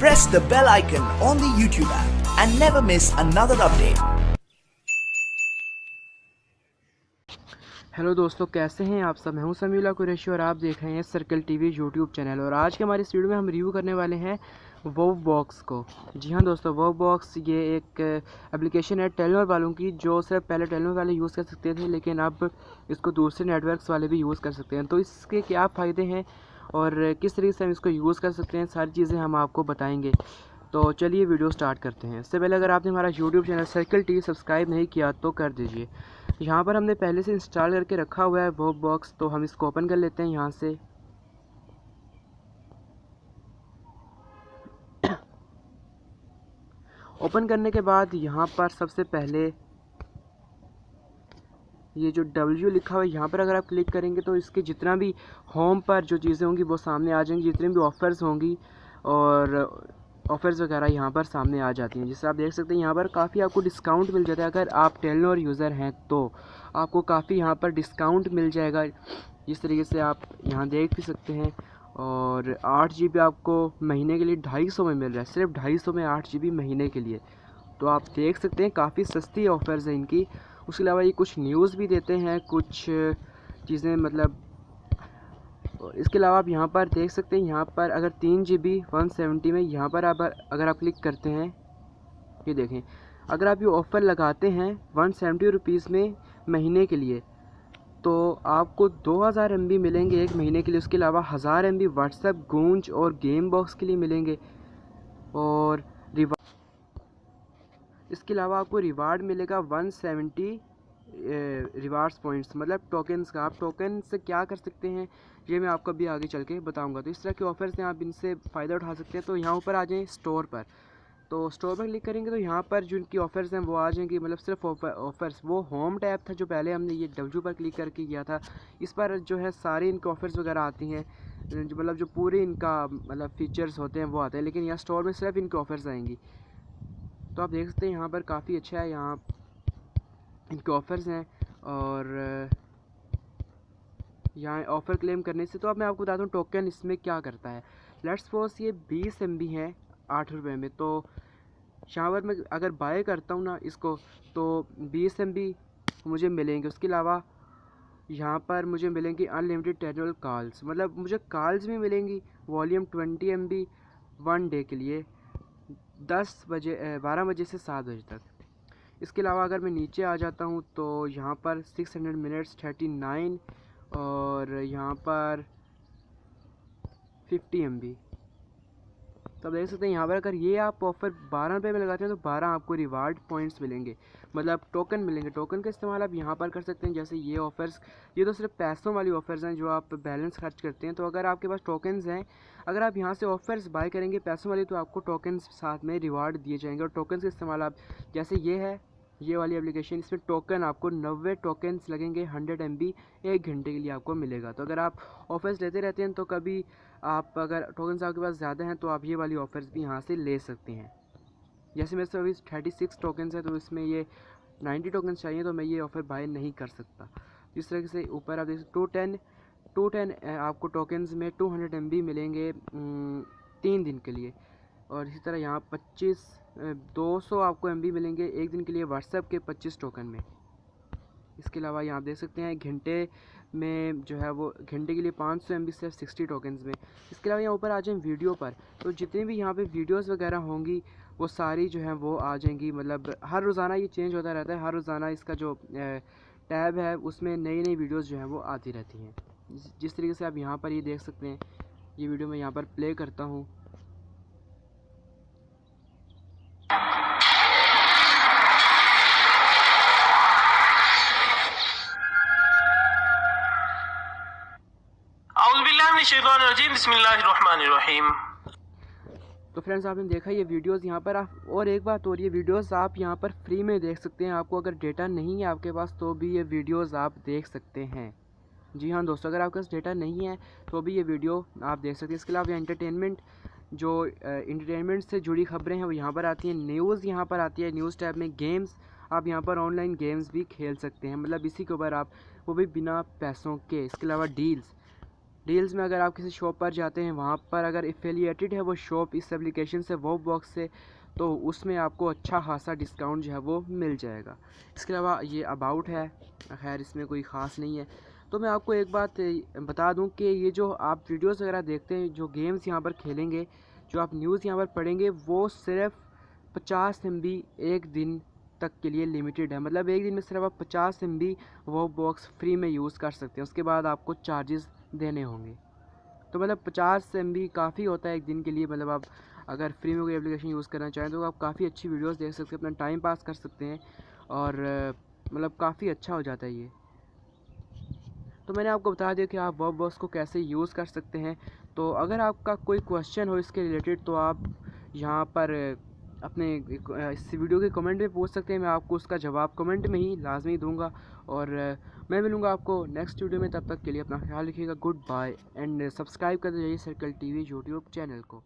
press the bell icon on the YouTube app and never miss another update. Hello दोस्तों, कैसे हैं आप सब। मैं हूं समीउल्लाह कुरैशी और आप देख रहे हैं सर्कल टीवी यूट्यूब चैनल। और आज के हमारे इस वीडियो में हम रिव्यू करने वाले हैं वो बॉक्स को। जी हाँ दोस्तों, वो बॉक्स ये एक एप्लीकेशन है टेलीनॉर वालों की, जो सिर्फ पहले टेलीनॉर वाले यूज़ कर सकते थे, लेकिन अब इसको दूसरे नेटवर्क्स वाले भी यूज़ कर सकते हैं। तो इसके क्या फ़ायदे हैं और किस तरीके से हम इसको यूज़ कर सकते हैं, सारी चीज़ें हम आपको बताएंगे। तो चलिए वीडियो स्टार्ट करते हैं। इससे पहले अगर आपने हमारा YouTube channel circle TV subscribe नहीं किया तो कर दीजिए। यहाँ पर हमने पहले से इंस्टॉल करके रखा हुआ है वो बॉक्स, तो हम इसको ओपन कर लेते हैं यहाँ से। ओपन करने के बाद यहाँ पर सबसे पहले ये जो W लिखा हुआ है यहाँ पर अगर आप क्लिक करेंगे तो इसके जितना भी होम पर जो चीज़ें होंगी वो सामने आ जाएंगी, जितनी भी ऑफ़र्स होंगी और ऑफ़र्स वगैरह यहाँ पर सामने आ जाती हैं। जिससे आप देख सकते हैं यहाँ पर काफ़ी आपको डिस्काउंट मिल जाता है। अगर आप टेलीनॉर यूज़र हैं तो आपको काफ़ी यहाँ पर डिस्काउंट मिल जाएगा। इस तरीके से आप यहाँ देख भी सकते हैं। और 8 GB आपको महीने के लिए 250 में मिल रहा है, सिर्फ 250 में 8 GB महीने के लिए। तो आप देख सकते हैं काफ़ी सस्ती ऑफ़र्स हैं इनकी। उसके अलावा ये कुछ न्यूज़ भी देते हैं, कुछ चीज़ें मतलब। इसके अलावा आप यहाँ पर देख सकते हैं, यहाँ पर अगर 3 GB 170 में यहाँ पर अगर आप क्लिक करते हैं, ये देखें, अगर आप ये ऑफ़र लगाते हैं 170 रुपीज़ में महीने के लिए तो आपको 2000 MB मिलेंगे एक महीने के लिए। उसके अलावा 1000 MB व्हाट्सएप, गूंज और गेम बॉक्स के लिए मिलेंगे। और इसके अलावा आपको रिवार्ड मिलेगा 170 रिवार्ड्स पॉइंट्स, मतलब टोकन्स का। आप टोकन से क्या कर सकते हैं ये मैं आपको अभी आगे चल के बताऊंगा। तो इस तरह के ऑफ़र्स हैं, आप इनसे फ़ायदा उठा सकते हैं। तो यहाँ ऊपर आ जाएं स्टोर पर, तो स्टोर पर क्लिक करेंगे तो यहाँ पर जो इनकी ऑफ़र्स हैं वो आ जाएंगी। मतलब सिर्फ ऑफ़र्स, वो होम टैब था जो पहले हमने ये W पर क्लिक करके किया था, इस पर जो है सारी इनकी ऑफ़र्स वगैरह आती हैं, जो मतलब जो पूरे इनका मतलब फ़ीचर्स होते हैं वो आते हैं। लेकिन यहाँ स्टोर में सिर्फ इनकी ऑफ़र्स आएंगी। तो आप देख सकते हैं यहाँ पर काफ़ी अच्छा है, यहाँ इनके ऑफ़र्स हैं। और यहाँ ऑफ़र क्लेम करने से, तो अब मैं आपको बताता हूँ टोकन इसमें क्या करता है। लेट्स सपोज ये 20 MB है 8 रुपये में, तो यहाँ पर मैं अगर बाय करता हूँ ना इसको तो 20 MB मुझे मिलेंगे। उसके अलावा यहाँ पर मुझे मिलेंगी अनलिमिटेड टेलीनॉर कॉल्स, मतलब मुझे कॉल्स भी मिलेंगी वॉल्यूम 20 MB 1 डे के लिए, 12 बजे से 7 बजे तक। इसके अलावा अगर मैं नीचे आ जाता हूँ तो यहाँ पर 600 मिनट्स 39 और यहाँ पर 50 MB। तो आप देख सकते हैं यहाँ पर अगर ये आप ऑफ़र 12 रुपये में लगाते हैं तो 12 आपको रिवार्ड पॉइंट्स मिलेंगे, मतलब टोकन मिलेंगे। टोकन का इस्तेमाल आप यहाँ पर कर सकते हैं। जैसे ये ऑफ़र्स, ये तो सिर्फ पैसों वाली ऑफ़र्स हैं जो आप बैलेंस खर्च करते हैं। तो अगर आपके पास टोकन्स हैं, अगर आप यहाँ से ऑफ़र्स बाय करेंगे पैसों वाली, तो आपको टोकन्स साथ में रिवार्ड दिए जाएंगे। और टोकन्स का इस्तेमाल आप, जैसे ये है ये वाली एप्लीकेशन, इसमें टोकन आपको 90 टोकन्स लगेंगे, 100 MB 1 घंटे के लिए आपको मिलेगा। तो अगर आप ऑफ़र्स लेते रहते हैं तो कभी आप अगर टोकन्स आपके पास ज़्यादा हैं तो आप ये वाली ऑफ़र्स भी यहाँ से ले सकते हैं। जैसे मेरे से अभी 36 टोकन्स है तो इसमें ये 90 टोकन्स चाहिए, तो मैं ये ऑफ़र बाय नहीं कर सकता। इस तरह से ऊपर आप देख सकते 210 आपको टोकन्स में 200 MB मिलेंगे 3 दिन के लिए। और इसी तरह यहाँ 200 आपको MB मिलेंगे एक दिन के लिए व्हाट्सएप के 25 टोकन में। इसके अलावा यहाँ आप देख सकते हैं घंटे में जो है वो घंटे के लिए 500 MB सिर्फ 60 टोकन्स में। इसके अलावा यहाँ ऊपर आ जाएँ वीडियो पर, तो जितनी भी यहाँ पे वीडियोस वगैरह होंगी वो सारी जो है वो आ जाएंगी। मतलब हर रोज़ाना ये चेंज होता रहता है, हर रोज़ाना इसका जो टैब है उसमें नई नई वीडियोस जो हैं वो आती रहती हैं। जिस तरीके से आप यहाँ पर ये देख सकते हैं, ये वीडियो मैं यहाँ पर प्ले करता हूँ। तो फ्रेंड्स आपने देखा ये वीडियोस यहाँ पर आप, और एक बात और, ये वीडियोस आप यहाँ पर फ्री में देख सकते हैं। आपको अगर डेटा नहीं है आपके पास तो भी ये वीडियोस आप देख सकते हैं। जी हाँ दोस्तों, अगर आपके पास डेटा नहीं है तो भी ये वीडियो आप देख सकते हैं। इसके अलावा एंटरटेनमेंट, जो एंटरटेनमेंट से जुड़ी खबरें हैं वो यहाँ पर आती हैं। न्यूज़ यहाँ पर आती है, न्यूज़ टैब में गेम्स, आप यहाँ पर ऑनलाइन गेम्स भी खेल सकते हैं, मतलब इसी के ऊपर आप, वो भी बिना पैसों के। इसके अलावा डील्स, डील्स में अगर आप किसी शॉप पर जाते हैं, वहाँ पर अगर एफिलिएटेड है वो शॉप इस एप्लीकेशन से, वो बॉक्स से, तो उसमें आपको अच्छा खासा डिस्काउंट जो है वो मिल जाएगा। इसके अलावा ये अबाउट है, खैर इसमें कोई ख़ास नहीं है। तो मैं आपको एक बात बता दूं कि ये जो आप वीडियोस वगैरह देखते हैं, जो गेम्स यहाँ पर खेलेंगे, जो आप न्यूज़ यहाँ पर पढ़ेंगे, वो सिर्फ 50 MB एक दिन तक के लिए लिमिटेड है। मतलब एक दिन में सिर्फ आप 50 MB वो बॉक्स फ्री में यूज़ कर सकते हैं, उसके बाद आपको चार्जेस देने होंगे। तो मतलब 50 MB काफ़ी होता है एक दिन के लिए। मतलब आप अगर फ्री में कोई एप्लीकेशन यूज़ करना चाहें तो आप काफ़ी अच्छी वीडियोस देख सकते हैं, अपना टाइम पास कर सकते हैं, और मतलब काफ़ी अच्छा हो जाता है ये। तो मैंने आपको बता दिया कि आप वर्ब बॉक्स को कैसे यूज़ कर सकते हैं। तो अगर आपका कोई क्वेश्चन हो इसके रिलेटेड तो आप यहाँ पर अपने इस वीडियो के कमेंट में पूछ सकते हैं, मैं आपको उसका जवाब कमेंट में ही लाजमी दूंगा। और मैं मिलूँगा आपको नेक्स्ट वीडियो में, तब तक के लिए अपना ख्याल रखिएगा। गुड बाय एंड सब्सक्राइब कर दीजिए सर्कल TV यूट्यूब चैनल को।